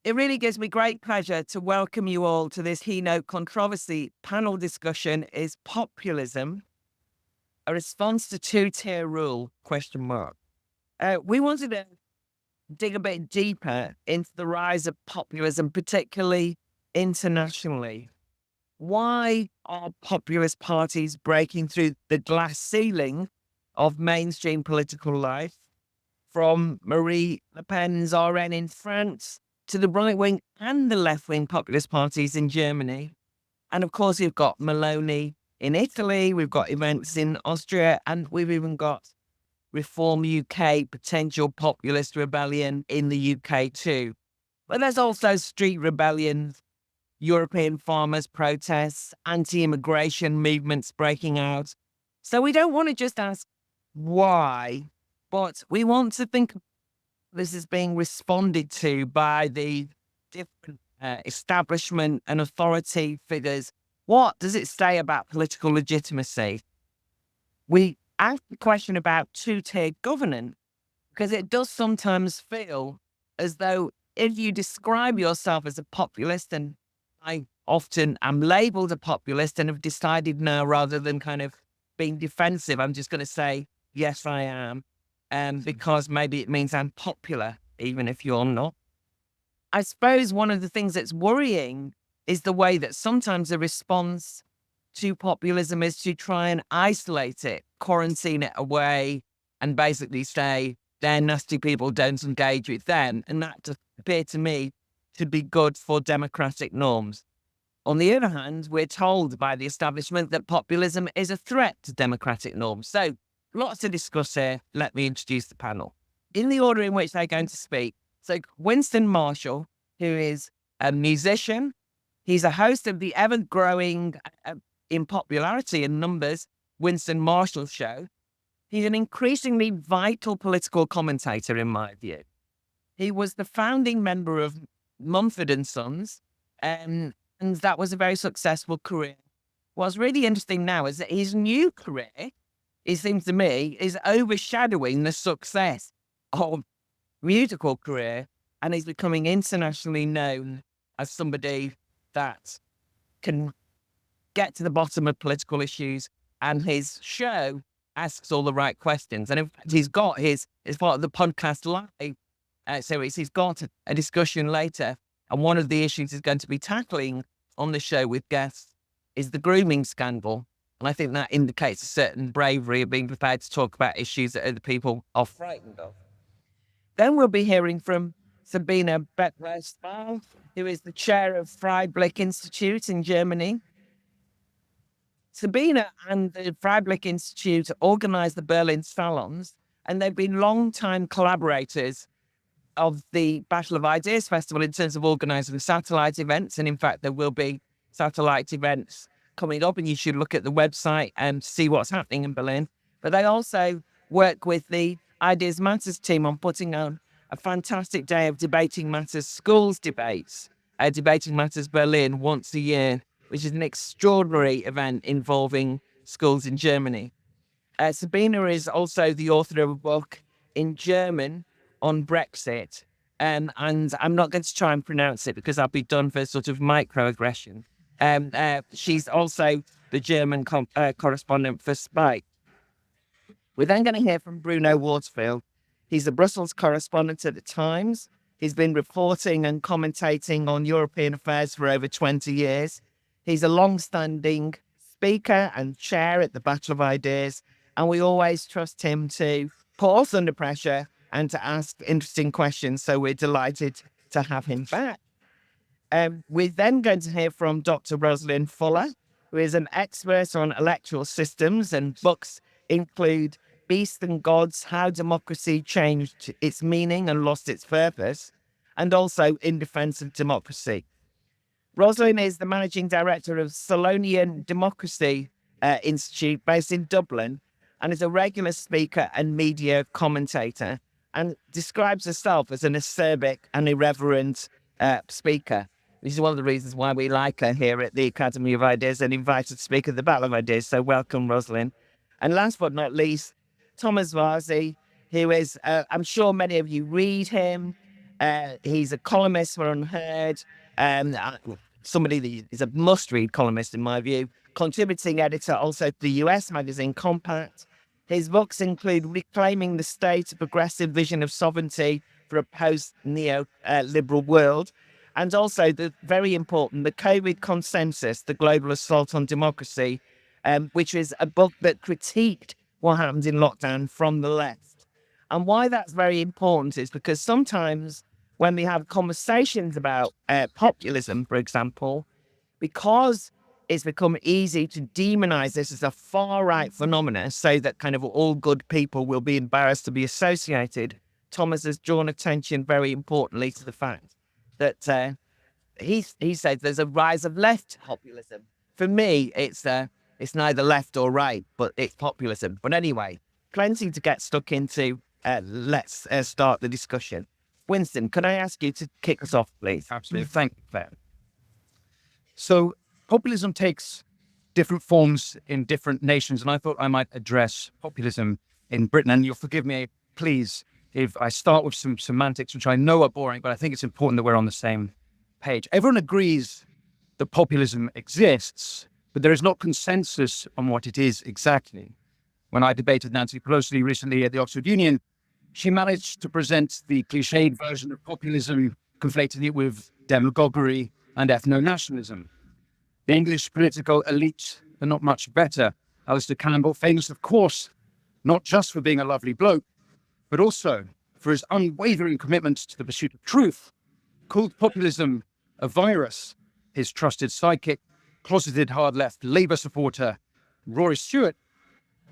It really gives me great pleasure to welcome you all to this keynote controversy panel discussion. Is populism a response to two-tier rule? Question mark. We wanted to dig a bit deeper into the rise of populism, particularly internationally. Why are populist parties breaking through the glass ceiling of mainstream political life? From Marie Le Pen's RN in France to the right wing and the left wing populist parties in Germany. And of course, you've got Meloni in Italy, we've got events in Austria, and we've even got Reform UK, potential populist rebellion in the UK too. But there's also street rebellions, European farmers' protests, anti-immigration movements breaking out. So we don't want to just ask why, but we want to think this is being responded to by the different establishment and authority figures. What does it say about political legitimacy? We ask the question about two-tiered governance because it does sometimes feel as though if you describe yourself as a populist, and I often am labeled a populist and have decided now, rather than kind of being defensive, I'm just going to say, yes, I am. Because maybe it means I'm popular, even if you're not. I suppose one of the things that's worrying is the way that sometimes a response to populism is to try and isolate it, quarantine it away, and basically say, they're nasty people, don't engage with them. And that does appear to me to be good for democratic norms. On the other hand, we're told by the establishment that populism is a threat to democratic norms. So lots to discuss here. Let me introduce the panel in the order in which they're going to speak. So Winston Marshall, who is a musician, he's a host of the ever-growing, in popularity and numbers, Winston Marshall Show. He's an increasingly vital political commentator, in my view. He was the founding member of Mumford and Sons, and that was a very successful career. What's really interesting now is that his new career, it seems to me, is overshadowing the success of musical career, and he's becoming internationally known as somebody that can get to the bottom of political issues, and his show asks all the right questions. And in fact, he's got his, as part of the podcast live series, he's got a discussion later, and one of the issues he's going to be tackling on the show with guests is the grooming scandal. And I think that indicates a certain bravery of being prepared to talk about issues that other people are frightened of. Then we'll be hearing from Sabine Beppler-Spahl, who is the chair of Freiblickinstitut in Germany. Sabine and the Freiblickinstitut organized the Berlin Salons, and they've been long-time collaborators of the Battle of Ideas Festival in terms of organizing satellite events. And in fact, there will be satellite events coming up, and you should look at the website and see what's happening in Berlin. But they also work with the Ideas Matters team on putting on a fantastic day of Debating Matters schools debates, Debating Matters Berlin once a year, which is an extraordinary event involving schools in Germany. Sabine is also the author of a book in German on Brexit, and I'm not going to try and pronounce it because I'll be done for sort of microaggression. She's also the German correspondent for Spike. We're then going to hear from Bruno Waterfield. He's the Brussels correspondent at the Times. He's been reporting and commentating on European affairs for over 20 years. He's a long-standing speaker and chair at the Battle of Ideas, and we always trust him to put us under pressure and to ask interesting questions, so we're delighted to have him back. We're then going to hear from Dr. Roslyn Fuller, who is an expert on electoral systems, and books include Beasts and Gods, How Democracy Changed Its Meaning and Lost Its Purpose, and also In Defense of Democracy. Roslyn is the managing director of Solonian Democracy Institute based in Dublin, and is a regular speaker and media commentator, and describes herself as an acerbic and irreverent speaker. This is one of the reasons why we like her here at the Academy of Ideas and invited to speak at the Battle of Ideas. So welcome, Roslyn. And last but not least, Thomas Fazi, who is, I'm sure many of you read him. He's a columnist for UnHerd, somebody that is a must-read columnist in my view, contributing editor also to the US magazine Compact. His books include Reclaiming the State, a progressive vision of sovereignty for a post-neo-liberal world, and also the very important The COVID Consensus, the Global Assault on Democracy, which is a book that critiqued what happened in lockdown from the left. And why that's very important is because sometimes when we have conversations about populism, for example, because it's become easy to demonize this as a far-right phenomenon so that kind of all good people will be embarrassed to be associated, Thomas has drawn attention very importantly to the fact that he says there's a rise of left populism. For me, it's neither left or right, but it's populism. But anyway, plenty to get stuck into. Let's start the discussion. Winston, can I ask you to kick us off, please? Absolutely. Thank you, Claire. So populism takes different forms in different nations, and I thought I might address populism in Britain. And you'll forgive me, please, if I start with some semantics, which I know are boring, but I think it's important that we're on the same page. Everyone agrees that populism exists, but there is not consensus on what it is exactly. When I debated Nancy Pelosi recently at the Oxford Union, she managed to present the cliched version of populism, conflating it with demagoguery and ethno-nationalism. The English political elite are not much better. Alistair Campbell, famous, of course, not just for being a lovely bloke, but also for his unwavering commitment to the pursuit of truth, called populism a virus. His trusted sidekick, closeted hard-left Labour supporter, Rory Stewart,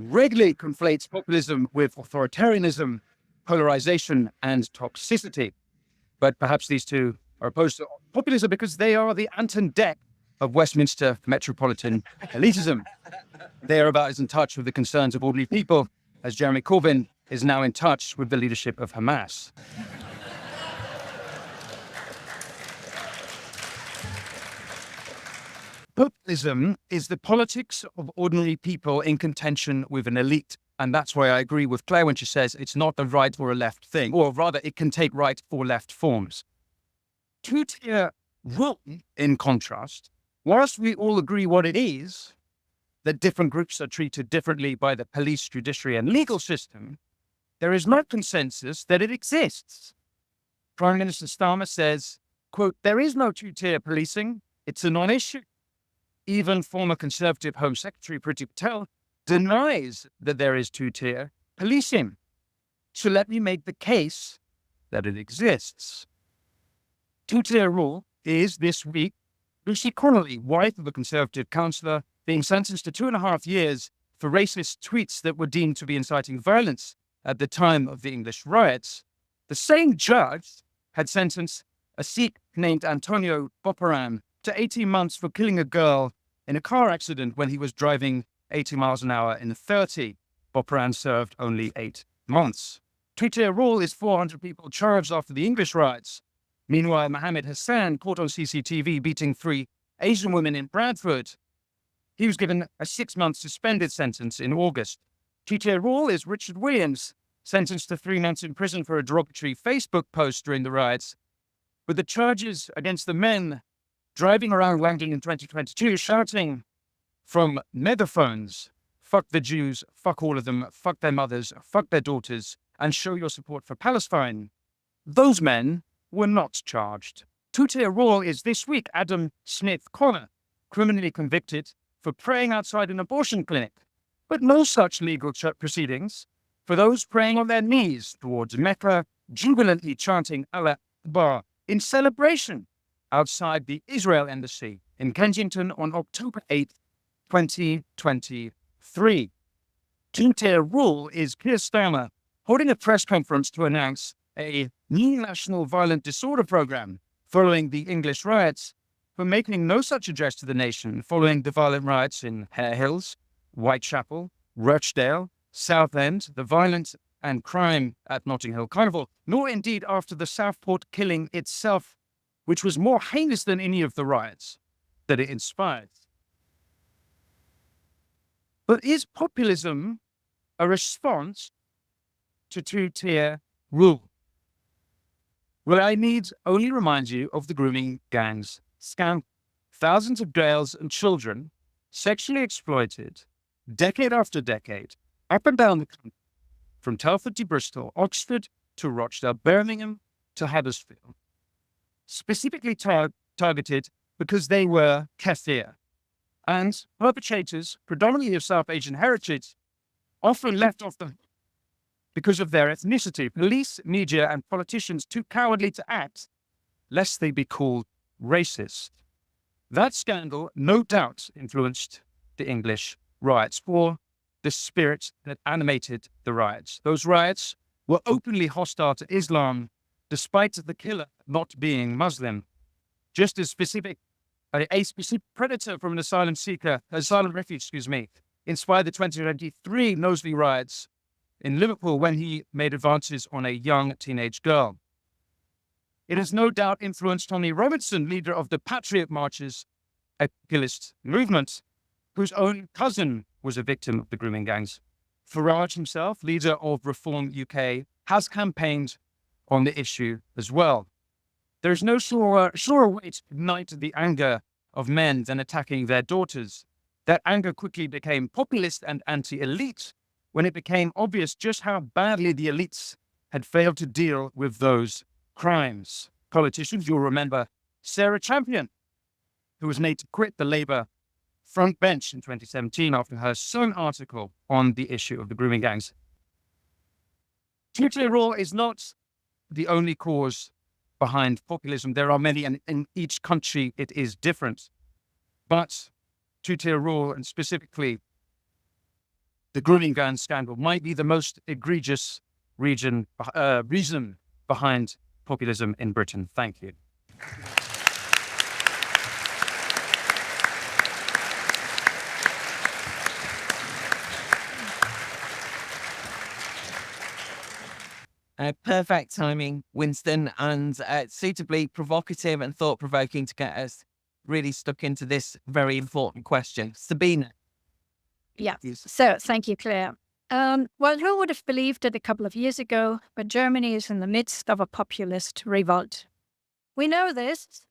regularly conflates populism with authoritarianism, polarization, and toxicity. But perhaps these two are opposed to populism because they are the Anton Deck of Westminster metropolitan elitism. They are about as in touch with the concerns of ordinary people as Jeremy Corbyn is now in touch with the leadership of Hamas. Populism is the politics of ordinary people in contention with an elite. And that's why I agree with Claire when she says it's not a right or a left thing, or rather it can take right or left forms. Two-tier rule, in contrast, whilst we all agree what it is, that different groups are treated differently by the police, judiciary, and legal system, there is no consensus that it exists. Prime Minister Starmer says, quote, "There is no two-tier policing. It's a non-issue." Even former Conservative Home Secretary Priti Patel denies that there is two-tier policing. So let me make the case that it exists. Two-tier rule is, this week, Lucy Connolly, wife of a Conservative councillor, being sentenced to 2.5 years for racist tweets that were deemed to be inciting violence at the time of the English riots. The same judge had sentenced a Sikh named Antonio Boparan to 18 months for killing a girl in a car accident when he was driving 80 miles an hour in 30. Boparan served only 8 months. Two-tier rule is 400 people charged after the English riots. Meanwhile, Mohammed Hassan, caught on CCTV beating 3 Asian women in Bradford. He was given a 6-month suspended sentence in August. Two-tier rule is Richard Williams, sentenced to 3 months in prison for a derogatory Facebook post during the riots. But the charges against the men driving around London in 2022 shouting from megaphones, "Fuck the Jews, fuck all of them, fuck their mothers, fuck their daughters, and show your support for Palestine," those men were not charged. Two-tier rule is this week Adam Smith Connor, criminally convicted for praying outside an abortion clinic, but no such legal proceedings for those praying on their knees towards Mecca, jubilantly chanting Allah Akbar in celebration outside the Israel Embassy in Kensington on October 8, 2023. Two-tier rule is Keir Starmer holding a press conference to announce a new national violent disorder program following the English riots, for making no such address to the nation following the violent riots in Hare Hills, Whitechapel, Rochdale, Southend, the violence and crime at Notting Hill Carnival, nor indeed after the Southport killing itself, which was more heinous than any of the riots that it inspired. But is populism a response to two-tier rule? Well, I need only remind you of the grooming gangs scandal. Thousands of girls and children sexually exploited decade after decade, up and down the country, from Telford to Bristol, Oxford to Rochdale, Birmingham to Huddersfield, specifically targeted because they were Kaffir. And perpetrators, predominantly of South Asian heritage, often left off the hook because of their ethnicity. Police, media, and politicians too cowardly to act, lest they be called racist. That scandal, no doubt, influenced the English riots, or the spirit that animated the riots. Those riots were openly hostile to Islam, despite the killer not being Muslim. Just as a specific predator from an asylum refuge, inspired the 2023 Knowsley riots in Liverpool when he made advances on a young teenage girl. It has no doubt influenced Tommy Robinson, leader of the Patriot Marches, a populist movement, whose own cousin was a victim of the grooming gangs. Farage himself, leader of Reform UK, has campaigned on the issue as well. There is no surer way to ignite the anger of men than attacking their daughters. That anger quickly became populist and anti-elite when it became obvious just how badly the elites had failed to deal with those crimes. Politicians, you'll remember Sarah Champion, who was made to quit the Labour front bench in 2017 after her Sun article on the issue of the grooming gangs. Two-tier rule is not the only cause behind populism. There are many, and in each country it is different. But two-tier rule, and specifically the grooming gang scandal, might be the most egregious reason behind populism in Britain. Thank you. Perfect timing, Winston, and suitably provocative and thought-provoking to get us really stuck into this very important question. Sabine. Yeah, so thank you, Claire. Well, who would have believed it a couple of years ago, but Germany is in the midst of a populist revolt. We know this.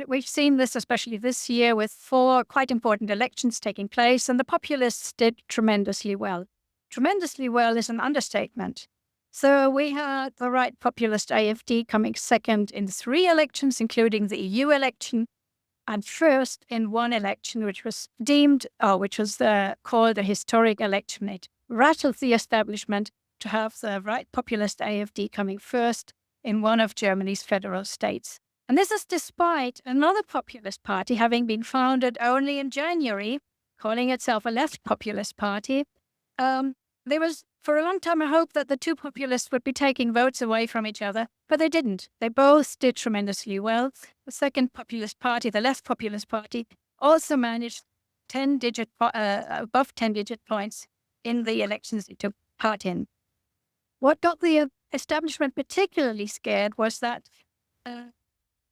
We've seen this especially this year with 4 quite important elections taking place, and the populists did tremendously well. Tremendously well is an understatement. So we had the right populist AfD coming second in 3 elections, including the EU election, and first in one election, which was called a historic election. It rattled the establishment to have the right populist AfD coming first in one of Germany's federal states. And this is despite another populist party having been founded only in January, calling itself a left populist party. There was, for a long time, a hope that the 2 populists would be taking votes away from each other, but they didn't. They both did tremendously well. The second populist party, the left populist party, also managed above 10-digit points in the elections it took part in. What got the establishment particularly scared was that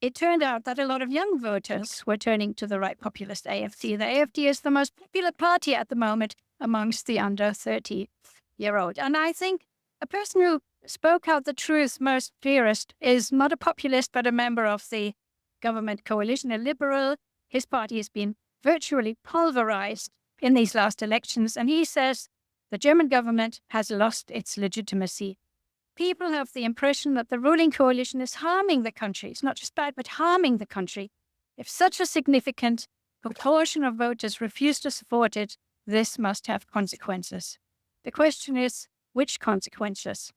it turned out that a lot of young voters were turning to the right populist AfD. The AfD is the most popular party at the moment amongst the under 30-year-old. And I think a person who spoke out the truth most clearest is not a populist, but a member of the government coalition, a liberal. His party has been virtually pulverized in these last elections. And he says the German government has lost its legitimacy. People have the impression that the ruling coalition is harming the country. It's not just bad, but harming the country. If such a significant proportion of voters refuse to support it, this must have consequences. The question is, which consequences?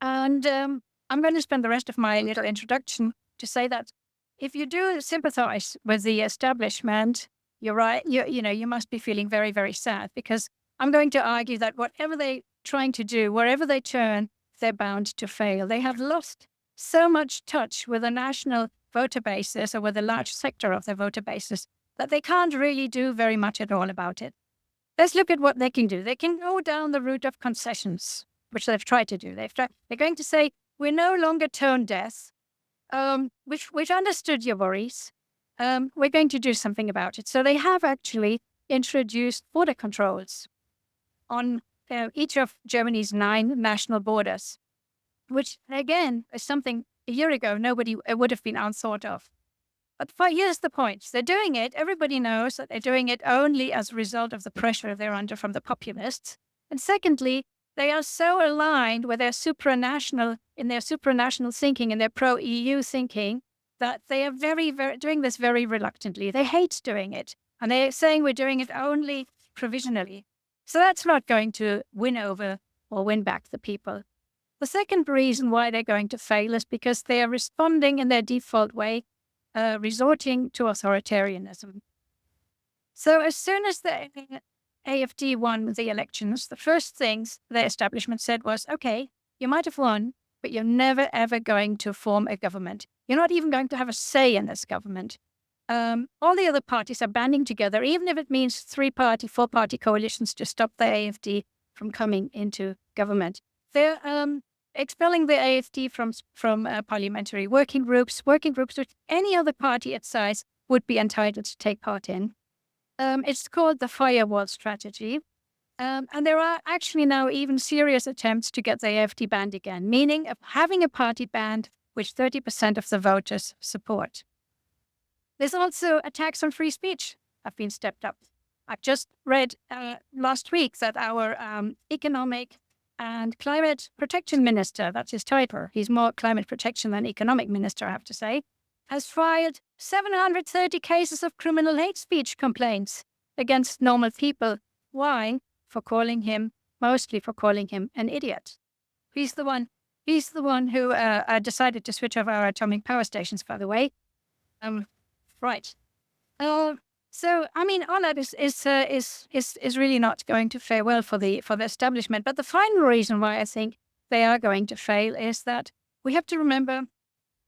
And I'm going to spend the rest of my little introduction to say that if you do sympathize with the establishment, you're right, you must be feeling very, very sad, because I'm going to argue that whatever they're trying to do, wherever they turn, they're bound to fail. They have lost so much touch with the national voter bases, or with a large sector of their voter bases, that they can't really do very much at all about it. Let's look at what they can do. They can go down the route of concessions, which they've tried to do. They're going to say, we're no longer tone deaf. We've understood your worries. We're going to do something about it. So they have actually introduced border controls on each of Germany's 9 national borders. which again is something a year ago nobody would have been unthought of. But here's the point. They're doing it. Everybody knows that they're doing it only as a result of the pressure they're under from the populists. And secondly, they are so aligned with their supranational thinking and their pro-EU thinking that they are very, very doing this very reluctantly. They hate doing it. And they're saying we're doing it only provisionally. So that's not going to win over or win back the people. The second reason why they're going to fail is because they are responding in their default way, resorting to authoritarianism. So as soon as the AfD won the elections, the first things the establishment said was, okay, you might have won, but you're never, ever going to form a government. You're not even going to have a say in this government. All the other parties are banding together, even if it means 3-party, 4-party coalitions to stop the AfD from coming into government. They're expelling the AfD from parliamentary working groups which any other party its size would be entitled to take part in. It's called the firewall strategy. And there are actually now even serious attempts to get the AfD banned again, meaning of having a party banned which 30% of the voters support. There's also attacks on free speech have been stepped up. I've just read last week that our economic and climate protection minister, that's his title, he's more climate protection than economic minister, I have to say, has filed 730 cases of criminal hate speech complaints against normal people. Why? Mostly for calling him an idiot. He's the one who decided to switch off our atomic power stations, by the way. Right. So, I mean, all that is really not going to fare well for the establishment. But the final reason why I think they are going to fail is that we have to remember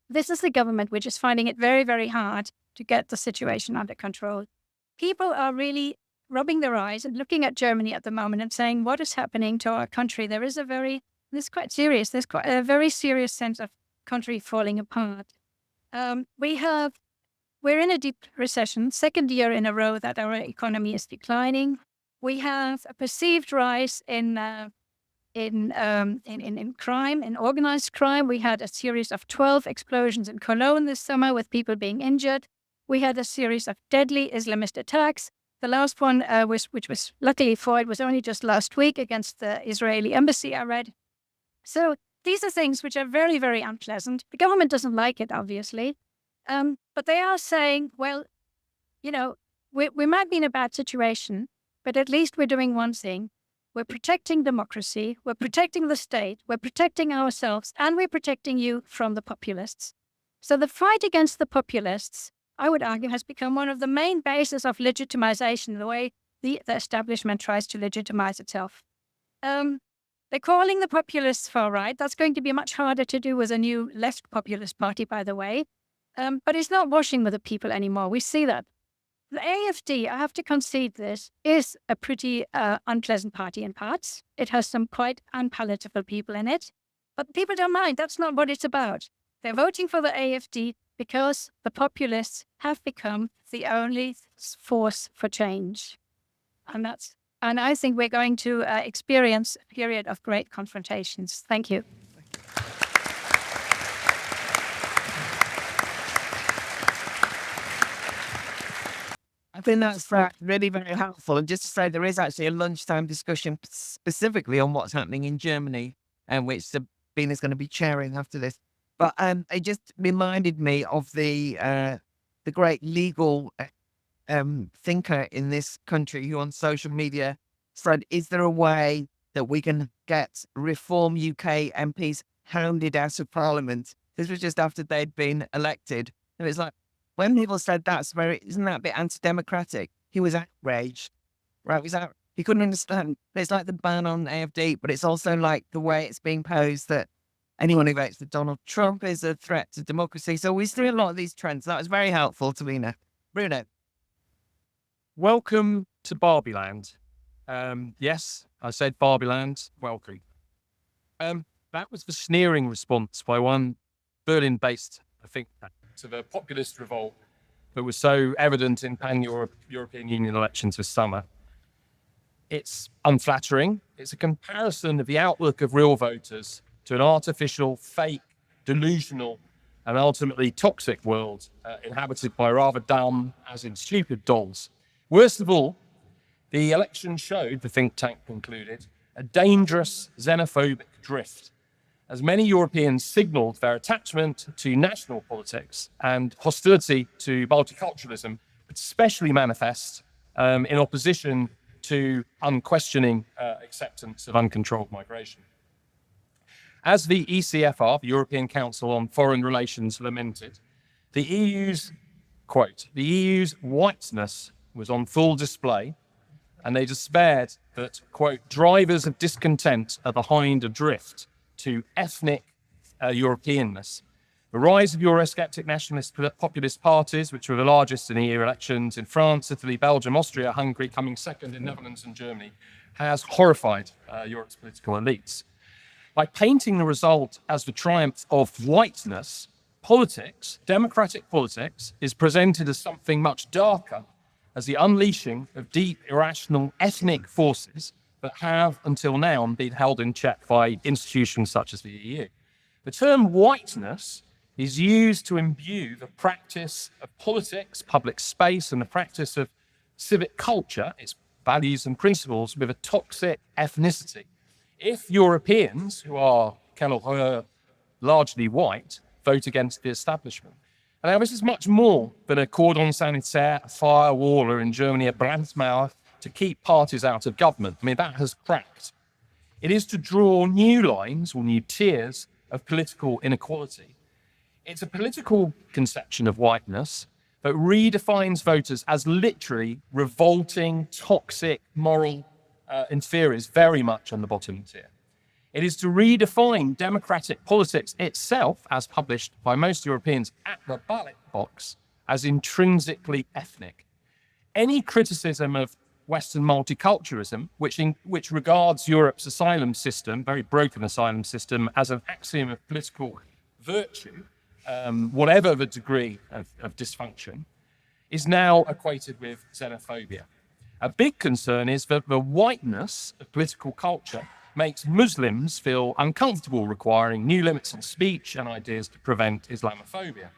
this is the government which is finding it very, very hard to get the situation under control. People are really rubbing their eyes and looking at Germany at the moment and saying, what is happening to our country? There's quite a very serious sense of country falling apart. We're in a deep recession, second year in a row that our economy is declining. We have a perceived rise in crime, in organized crime. We had a series of 12 explosions in Cologne this summer with people being injured. We had a series of deadly Islamist attacks. The last one, which was luckily foiled, was only just last week against the Israeli embassy, I read. So these are things which are very, very unpleasant. The government doesn't like it, obviously. But they are saying, well, you know, we might be in a bad situation, but at least we're doing one thing. We're protecting democracy, we're protecting the state, we're protecting ourselves, and we're protecting you from the populists. So the fight against the populists, I would argue, has become one of the main bases of legitimization, the way the establishment tries to legitimize itself. They're calling the populists far right. That's going to be much harder to do with a new left populist party, by the way. But it's not washing with the people anymore. We see that. The AfD, I have to concede this, is a pretty unpleasant party in parts. It has some quite unpalatable people in it. But people don't mind. That's not what it's about. They're voting for the AfD because the populists have become the only force for change. And I think we're going to experience a period of great confrontations. Thank you. I think that's really very helpful. And just to say, there is actually a lunchtime discussion specifically on what's happening in Germany, and which Sabine is going to be chairing after this. But it just reminded me of the great legal thinker in this country who on social media said, is there a way that we can get Reform UK MPs hounded out of Parliament? This was just after they'd been elected. And it's like, when people said isn't that a bit anti-democratic? He was outraged, right? He couldn't understand. It's like the ban on AfD, but it's also like the way it's being posed that anyone who votes for Donald Trump is a threat to democracy. So we see a lot of these trends. That was very helpful to Lena. Bruno. Welcome to Barbieland. Yes, I said Barbieland. Welcome. That was the sneering response by one Berlin-based, I think, to the populist revolt that was so evident in pan-European Union elections this summer. It's unflattering. It's a comparison of the outlook of real voters to an artificial, fake, delusional, and ultimately toxic world inhabited by rather dumb, as in stupid dolls. Worst of all, the election showed, the think tank concluded, a dangerous xenophobic drift, as many Europeans signalled their attachment to national politics and hostility to multiculturalism, but especially manifest in opposition to unquestioning acceptance of uncontrolled migration. As the ECFR, the European Council on Foreign Relations, lamented, the EU's, quote, the EU's whiteness was on full display, and they despaired that, quote, drivers of discontent are behind a drift to ethnic Europeanness. The rise of Eurosceptic nationalist populist parties, which were the largest in EU elections in France, Italy, Belgium, Austria, Hungary, coming second in Netherlands and Germany, has horrified Europe's political elites. By painting the result as the triumph of whiteness, politics, democratic politics, is presented as something much darker, as the unleashing of deep, irrational ethnic forces that have, until now, been held in check by institutions such as the EU. The term whiteness is used to imbue the practice of politics, public space, and the practice of civic culture, its values and principles, with a toxic ethnicity. If Europeans, who are largely white, vote against the establishment. And now this is much more than a cordon sanitaire, a firewall, or in Germany, a Brandmauer to keep parties out of government. I mean, that has cracked. It is to draw new lines or new tiers of political inequality. It's a political conception of whiteness that redefines voters as literally revolting, toxic, moral inferiors, very much on the bottom tier. It is to redefine democratic politics itself, as published by most Europeans at the ballot box, as intrinsically ethnic. Any criticism of Western multiculturalism, which regards Europe's asylum system, very broken asylum system, as an axiom of political virtue, whatever the degree of dysfunction, is now equated with xenophobia. A big concern is that the whiteness of political culture makes Muslims feel uncomfortable requiring new limits on speech and ideas to prevent Islamophobia.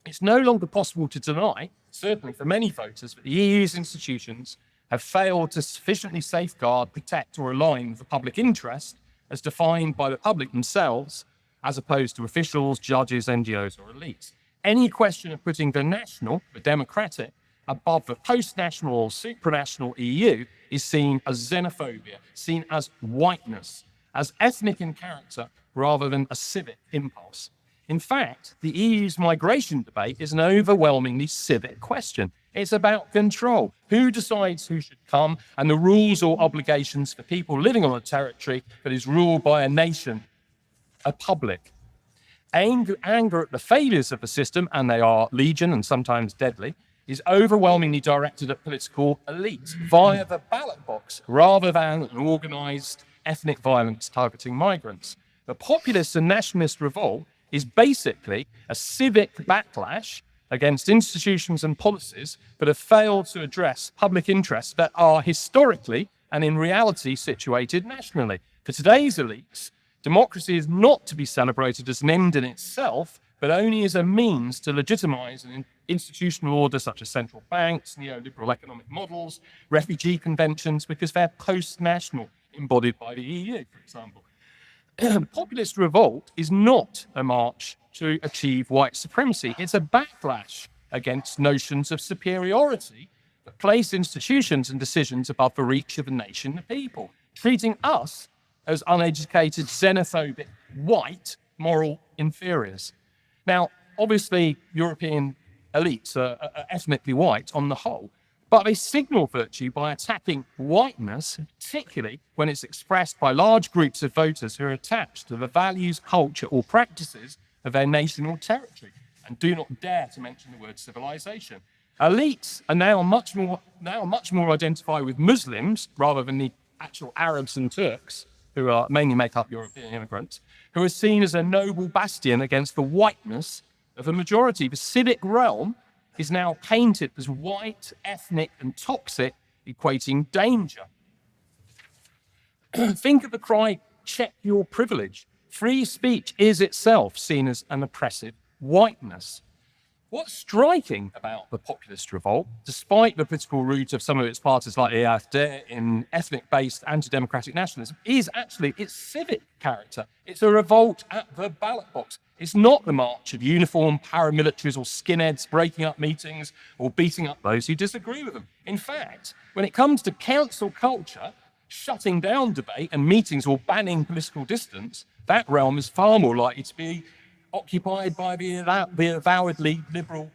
It's no longer possible to deny, certainly for many voters, that the EU's institutions have failed to sufficiently safeguard, protect, or align with the public interest as defined by the public themselves, as opposed to officials, judges, NGOs, or elites. Any question of putting the national, the democratic, above the post-national or supranational EU is seen as xenophobia, seen as whiteness, as ethnic in character rather than a civic impulse. In fact, the EU's migration debate is an overwhelmingly civic question. It's about control. Who decides who should come, and the rules or obligations for people living on a territory that is ruled by a nation are public. Anger at the failures of the system, and they are legion and sometimes deadly, is overwhelmingly directed at political elites via the ballot box rather than an organised ethnic violence targeting migrants. The populist and nationalist revolt is basically a civic backlash against institutions and policies that have failed to address public interests that are historically and in reality situated nationally. For today's elites, democracy is not to be celebrated as an end in itself, but only as a means to legitimize an institutional order such as central banks, neoliberal economic models, refugee conventions, because they're post-national, embodied by the EU, for example. Populist revolt is not a march to achieve white supremacy. It's a backlash against notions of superiority that place institutions and decisions above the reach of the nation and people, treating us as uneducated, xenophobic, white, moral inferiors. Now, obviously, European elites are ethnically white on the whole, but they signal virtue by attacking whiteness, particularly when it's expressed by large groups of voters who are attached to the values, culture, or practices of their nation or territory, and do not dare to mention the word civilization. Elites are now much more identify with Muslims rather than the actual Arabs and Turks, who are mainly make up European immigrants, who are seen as a noble bastion against the whiteness of the majority. The civic realm is now painted as white, ethnic, and toxic, equating danger. Think of the cry, check your privilege. Free speech is itself seen as an oppressive whiteness. What's striking about the populist revolt, despite the political root of some of its parties like the AfD in ethnic-based anti-democratic nationalism, is actually its civic character. It's a revolt at the ballot box. It's not the march of uniformed paramilitaries or skinheads breaking up meetings or beating up those who disagree with them. In fact, when it comes to council culture, shutting down debate and meetings or banning political distance, that realm is far more likely to be occupied by the avowedly liberal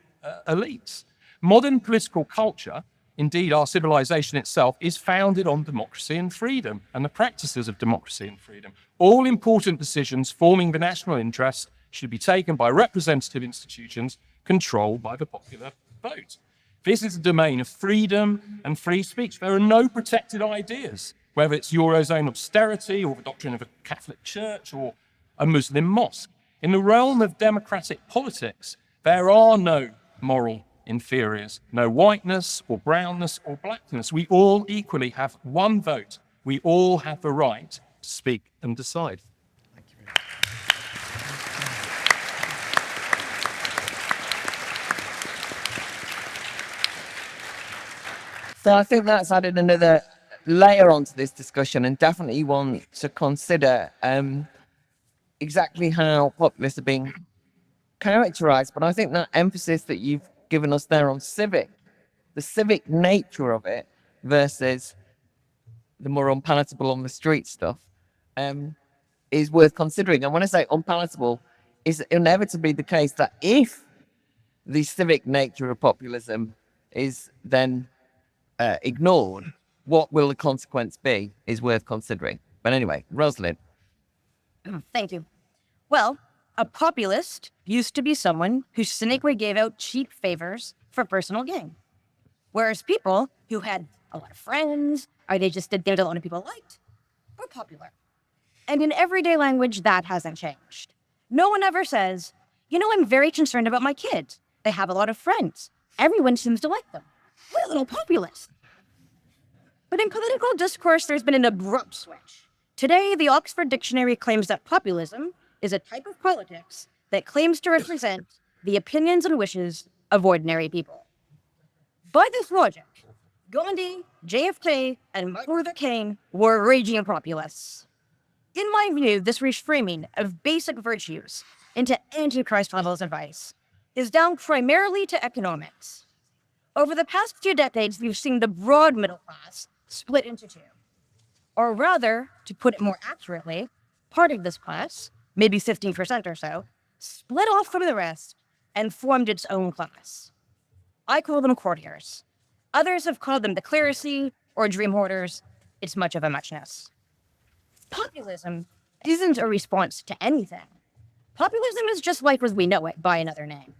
elites. Modern political culture, indeed our civilization itself, is founded on democracy and freedom and the practices of democracy and freedom. All important decisions forming the national interest should be taken by representative institutions controlled by the popular vote. This is a domain of freedom and free speech. There are no protected ideas, whether it's Eurozone austerity or the doctrine of a Catholic Church or a Muslim mosque. In the realm of democratic politics, there are no moral inferiors, no whiteness or brownness or blackness. We all equally have one vote. We all have the right to speak and decide. Thank you very much. So I think that's added another layer onto this discussion, and definitely one to consider exactly how populists are being characterized. But I think that emphasis that you've given us there on the civic nature of it versus the more unpalatable on the street stuff, is worth considering. And when I say unpalatable, it's inevitably the case that if the civic nature of populism is then ignored, what will the consequence be is worth considering. But anyway, Roslyn. Thank you. Well, a populist used to be someone who cynically gave out cheap favors for personal gain. Whereas people who had a lot of friends, or they just did things that a lot of people liked, were popular. And in everyday language, that hasn't changed. No one ever says, I'm very concerned about my kids. They have a lot of friends. Everyone seems to like them. We're a little populist. But in political discourse, there's been an abrupt switch. Today, the Oxford Dictionary claims that populism is a type of politics that claims to represent the opinions and wishes of ordinary people. By this logic, Gandhi, JFK, and Martin Luther King were raging populists. In my view, this reframing of basic virtues into antichrist levels of vice is down primarily to economics. Over the past few decades, we've seen the broad middle class split into two. Or rather, to put it more accurately, part of this class, maybe 15% or so, split off from the rest and formed its own class. I call them courtiers. Others have called them the clerisy or dream hoarders. It's much of a muchness. Populism isn't a response to anything. Populism is just life as we know it by another name.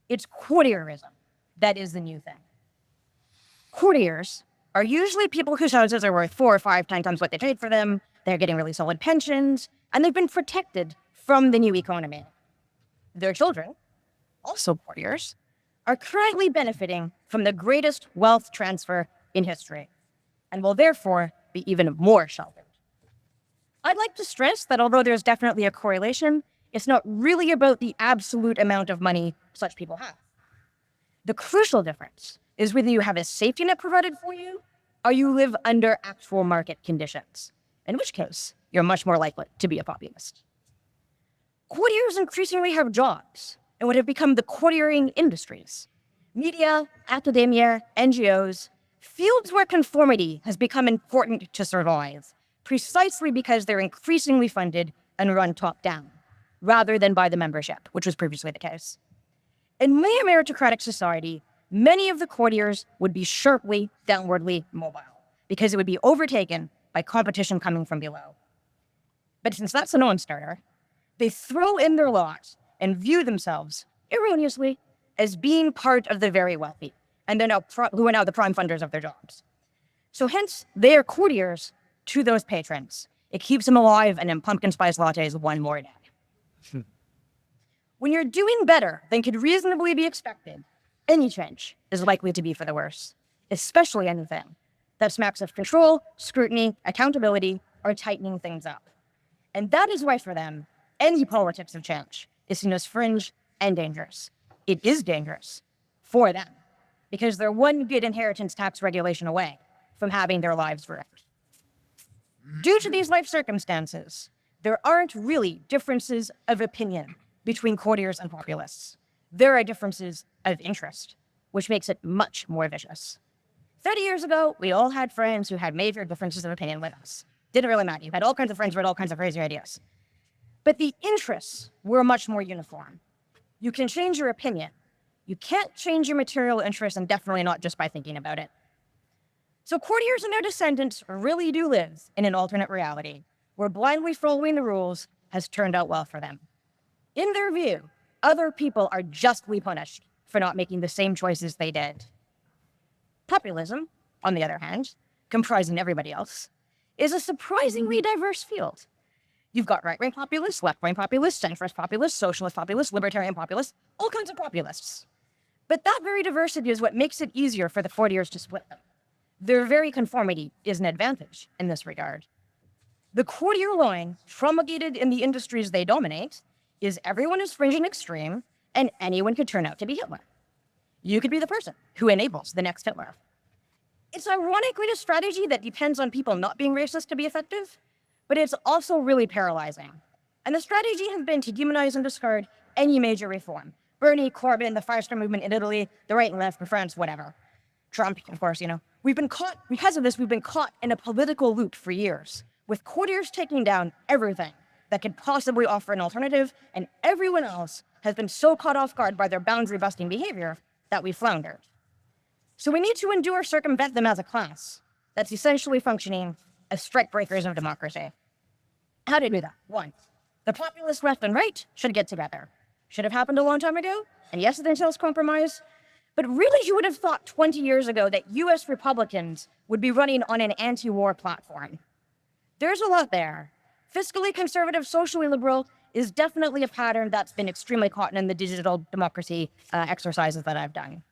It's courtierism that is the new thing. Courtiers are usually people whose houses are worth 4 or 5 times what they paid for them, they're getting really solid pensions, and they've been protected from the new economy. Their children, also courtiers, are currently benefiting from the greatest wealth transfer in history, and will therefore be even more sheltered. I'd like to stress that although there's definitely a correlation, it's not really about the absolute amount of money such people have. The crucial difference is whether you have a safety net provided for you or you live under actual market conditions, in which case you're much more likely to be a populist. Courtiers increasingly have jobs in what have become the courtiering industries. Media, academia, NGOs, fields where conformity has become important to survive, precisely because they're increasingly funded and run top-down, rather than by the membership, which was previously the case. In many meritocratic society, many of the courtiers would be sharply downwardly mobile, because it would be overtaken by competition coming from below. But since that's a non-starter, they throw in their lot and view themselves, erroneously, as being part of the very wealthy, and they're who are now the prime funders of their jobs. So hence, they are courtiers to those patrons. It keeps them alive and in pumpkin spice lattes one more day. When you're doing better than could reasonably be expected, any change is likely to be for the worse, especially anything that smacks of control, scrutiny, accountability, or tightening things up. And that is why for them, any politics of change is seen as fringe and dangerous. It is dangerous for them because they're one good inheritance tax regulation away from having their lives wrecked. Due to these life circumstances, there aren't really differences of opinion between courtiers and populists. There are differences of interest, which makes it much more vicious. 30 years ago, we all had friends who had major differences of opinion with us. Didn't really matter. You had all kinds of friends who had all kinds of crazy ideas. But the interests were much more uniform. You can change your opinion. You can't change your material interest, and definitely not just by thinking about it. So courtiers and their descendants really do live in an alternate reality, where blindly following the rules has turned out well for them. In their view, other people are justly punished for not making the same choices they did. Populism, on the other hand, comprising everybody else, is a surprisingly diverse field. You've got right-wing populists, left-wing populists, centrist populists, socialist populists, libertarian populists, all kinds of populists. But that very diversity is what makes it easier for the courtiers to split them. Their very conformity is an advantage in this regard. The courtier line, promulgated in the industries they dominate, is everyone is fringe and extreme, and anyone could turn out to be Hitler. You could be the person who enables the next Hitler. It's ironically a strategy that depends on people not being racist to be effective, but it's also really paralyzing. And the strategy has been to demonize and discard any major reform. Bernie, Corbyn, the Firestar movement in Italy, the right and left in France, whatever. Trump, of course, because of this, we've been caught in a political loop for years, with courtiers taking down everything that could possibly offer an alternative, and everyone else has been so caught off guard by their boundary-busting behavior that we floundered. So we need to endure circumvent them as a class that's essentially functioning as strike breakers of democracy. How to do that? 1, the populist left and right should get together. Should have happened a long time ago, and yes, it entails compromise, but really you would have thought 20 years ago that US Republicans would be running on an anti-war platform. There's a lot there. Fiscally conservative, socially liberal is definitely a pattern that's been extremely caught in the digital democracy exercises that I've done.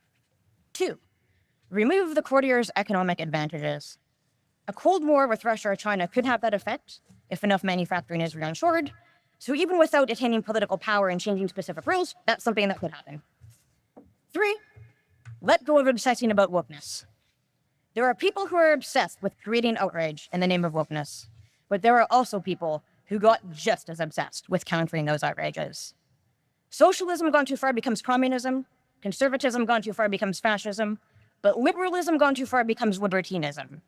2, remove the courtier's economic advantages. A Cold War with Russia or China could have that effect if enough manufacturing is re-onshored. So even without attaining political power and changing specific rules, that's something that could happen. 3, let go of obsessing about wokeness. There are people who are obsessed with creating outrage in the name of wokeness, but there are also people who got just as obsessed with countering those outrages. Socialism gone too far becomes communism, conservatism gone too far becomes fascism, but liberalism gone too far becomes libertinism.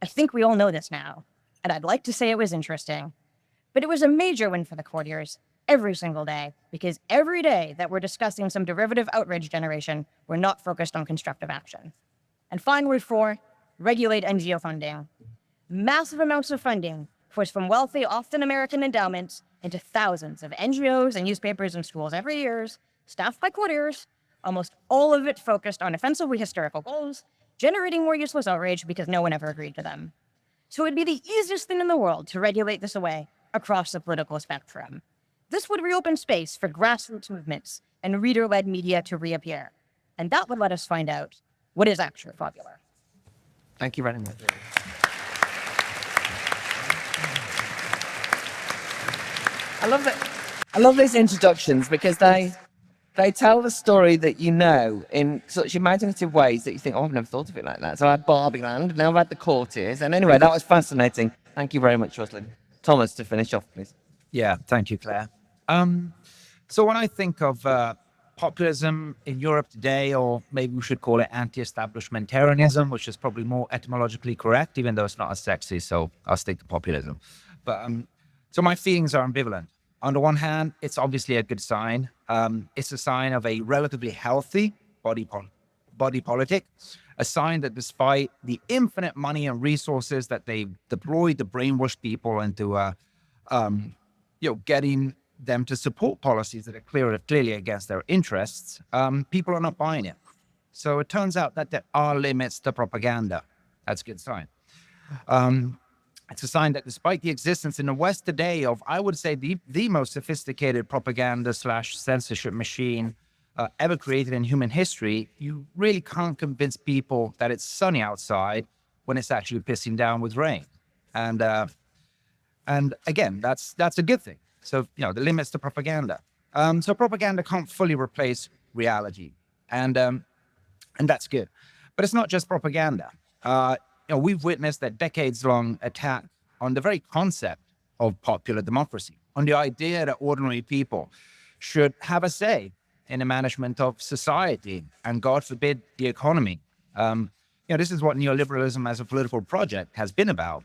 I think we all know this now, and I'd like to say it was interesting, but it was a major win for the courtiers every single day, because every day that we're discussing some derivative outrage generation, we're not focused on constructive action. And finally, 4, regulate NGO funding. Massive amounts of funding flows from wealthy, often American endowments into thousands of NGOs and newspapers and schools every year, staffed by courtiers, almost all of it focused on offensively hysterical goals, generating more useless outrage because no one ever agreed to them. So it'd be the easiest thing in the world to regulate this away across the political spectrum. This would reopen space for grassroots movements and reader-led media to reappear. And that would let us find out what is actually popular. Thank you very much. I love these introductions because they tell the story that you know in such imaginative ways that you think, oh, I've never thought of it like that. So I had Barbie Land, now I've had the courtiers. And anyway, that was fascinating. Thank you very much, Roslyn. Thomas, to finish off, please. Yeah, thank you, Claire. So when I think of populism in Europe today, or maybe we should call it anti-establishmentarianism, which is probably more etymologically correct, even though it's not as sexy, so I'll stick to populism. But so my feelings are ambivalent. On the one hand, it's obviously a good sign. It's a sign of a relatively healthy body politic, a sign that despite the infinite money and resources that they deploy to brainwash people into getting them to support policies that are clearly against their interests, people are not buying it. So it turns out that there are limits to propaganda. That's a good sign. It's a sign that despite the existence in the West today of, I would say, the most sophisticated propaganda/censorship machine ever created in human history, you really can't convince people that it's sunny outside when it's actually pissing down with rain. And And again, that's a good thing. So, the limits to propaganda. So propaganda can't fully replace reality. And that's good. But it's not just propaganda. We've witnessed a decades-long attack on the very concept of popular democracy, on the idea that ordinary people should have a say in the management of society and, God forbid, the economy. This is what neoliberalism as a political project has been about,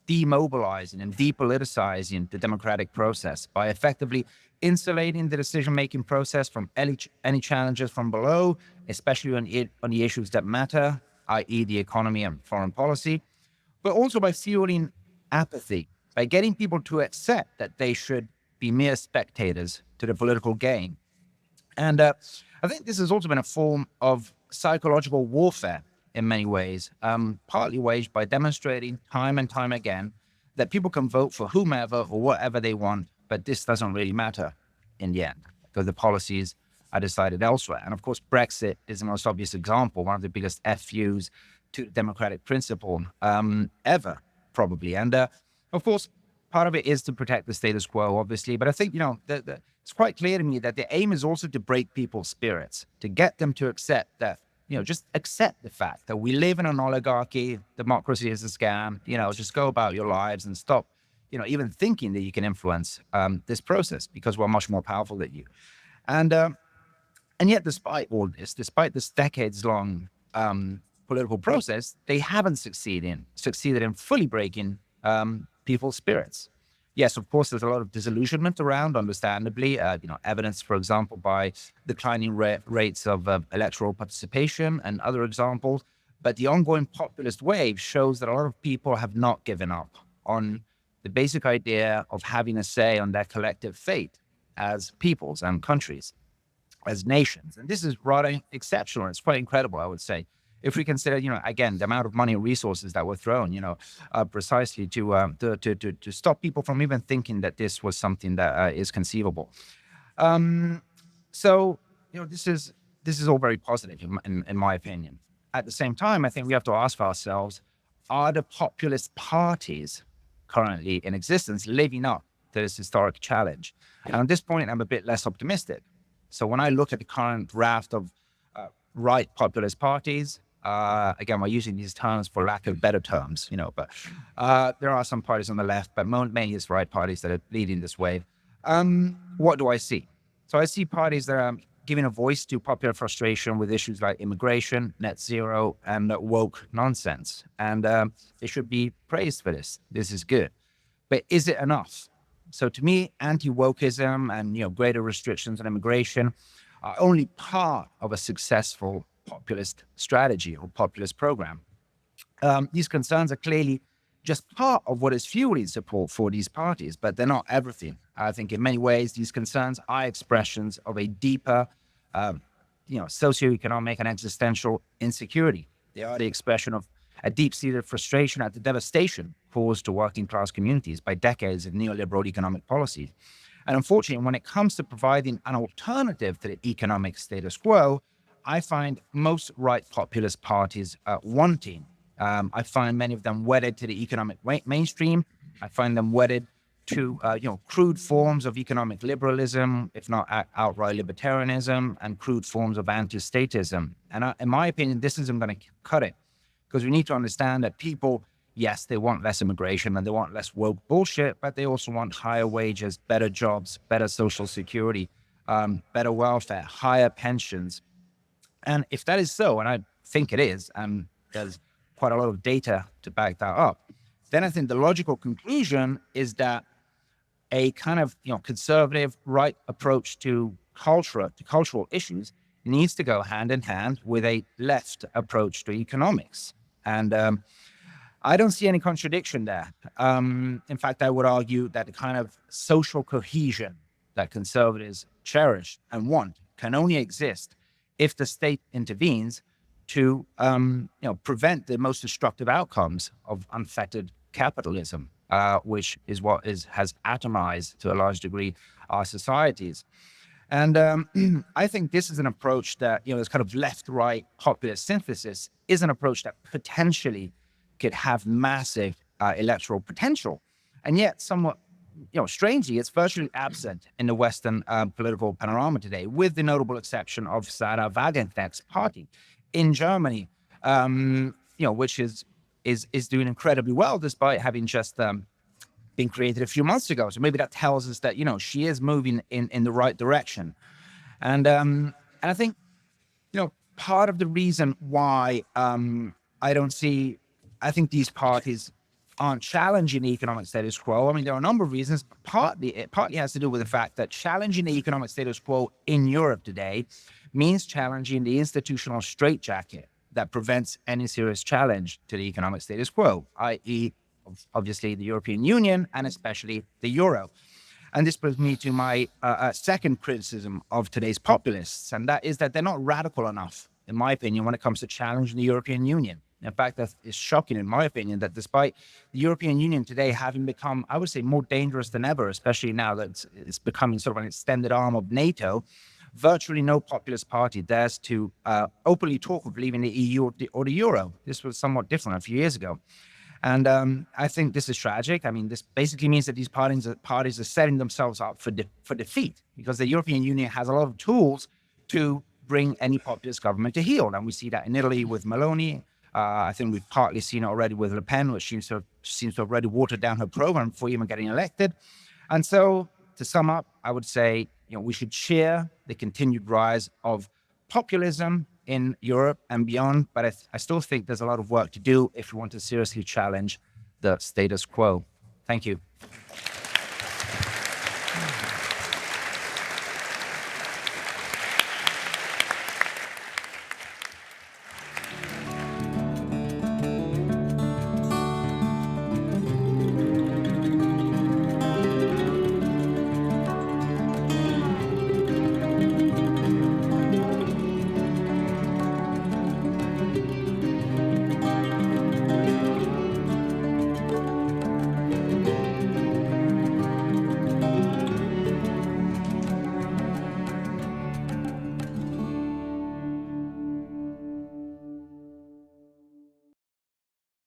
demobilizing and depoliticizing the democratic process by effectively insulating the decision-making process from any challenges from below, especially on the issues that matter, i.e. the economy and foreign policy, but also by fueling apathy, by getting people to accept that they should be mere spectators to the political game. And I think this has also been a form of psychological warfare in many ways, partly waged by demonstrating time and time again that people can vote for whomever or whatever they want, but this doesn't really matter in the end because the policies are decided elsewhere. And of course, Brexit is the most obvious example, one of the biggest FUs to the democratic principle ever, probably. And of course, part of it is to protect the status quo, obviously. But I think, it's quite clear to me that the aim is also to break people's spirits, to get them to accept that, just accept the fact that we live in an oligarchy, democracy is a scam, just go about your lives and stop, even thinking that you can influence this process because we're much more powerful than you. And yet, despite all this, despite this decades-long political process, they haven't succeeded in fully breaking people's spirits. Yes, of course, there's a lot of disillusionment around, understandably, evidence, for example, by declining rates of electoral participation and other examples. But the ongoing populist wave shows that a lot of people have not given up on the basic idea of having a say on their collective fate as peoples and countries, as nations. And this is rather exceptional. It's quite incredible, I would say. If we consider, again, the amount of money and resources that were thrown, precisely to stop people from even thinking that this was something that is conceivable. So, this is all very positive in my opinion. At the same time, I think we have to ask ourselves, are the populist parties currently in existence living up to this historic challenge? And at this point, I'm a bit less optimistic. So when I look at the current raft of right populist parties, again, we're using these terms for lack of better terms, but there are some parties on the left, but mainly it's right parties that are leading this wave. What do I see? So I see parties that are giving a voice to popular frustration with issues like immigration, net zero, and woke nonsense. And they should be praised for this. This is good. But is it enough? So to me, anti-wokeism and greater restrictions on immigration are only part of a successful populist strategy or populist program. These concerns are clearly just part of what is fueling support for these parties, but they're not everything. I think in many ways, these concerns are expressions of a deeper, socioeconomic and existential insecurity. They are the expression of a deep-seated frustration at the devastation caused to working class communities by decades of neoliberal economic policies. And unfortunately, when it comes to providing an alternative to the economic status quo, I find most right populist parties wanting. I find many of them wedded to the economic mainstream. I find them wedded to crude forms of economic liberalism, if not outright libertarianism, and crude forms of anti-statism. And in my opinion, this isn't going to cut it, because we need to understand that people, yes, they want less immigration and they want less woke bullshit, but they also want higher wages, better jobs, better social security, better welfare, higher pensions. And if that is so, and I think it is, and there's quite a lot of data to back that up, then I think the logical conclusion is that a kind of conservative right approach to cultural issues needs to go hand in hand with a left approach to economics. And I don't see any contradiction there. In fact, I would argue that the kind of social cohesion that conservatives cherish and want can only exist if the state intervenes to prevent the most destructive outcomes of unfettered capitalism, which is what has atomized to a large degree our societies. And I think this is an approach that, this kind of left-right populist synthesis is an approach that potentially could have massive electoral potential. And yet, somewhat, strangely, it's virtually absent in the Western political panorama today, with the notable exception of Sarah Wagenknecht's party in Germany, which is doing incredibly well despite having just been created a few months ago. So maybe that tells us that she is moving in the right direction. And I think part of the reason why I think these parties aren't challenging the economic status quo. I mean, there are a number of reasons. It partly has to do with the fact that challenging the economic status quo in Europe today means challenging the institutional straitjacket that prevents any serious challenge to the economic status quo, i.e., obviously the European Union and especially the euro. And this brings me to my second criticism of today's populists, and that is that they're not radical enough, in my opinion, when it comes to challenging the European Union. In fact, that is shocking, in my opinion, that despite the European Union today having become, I would say, more dangerous than ever, especially now that it's becoming sort of an extended arm of NATO, virtually no populist party dares to openly talk of leaving the EU or the euro. This was somewhat different a few years ago. And I think this is tragic. I mean, this basically means that these parties are setting themselves up for defeat, because the European Union has a lot of tools to bring any populist government to heel. And we see that in Italy with Meloni. I think we've partly seen it already with Le Pen, which seems to have already watered down her program before even getting elected. And so, to sum up, I would say, we should cheer the continued rise of populism in Europe and beyond, but I still think there's a lot of work to do if we want to seriously challenge the status quo. Thank you.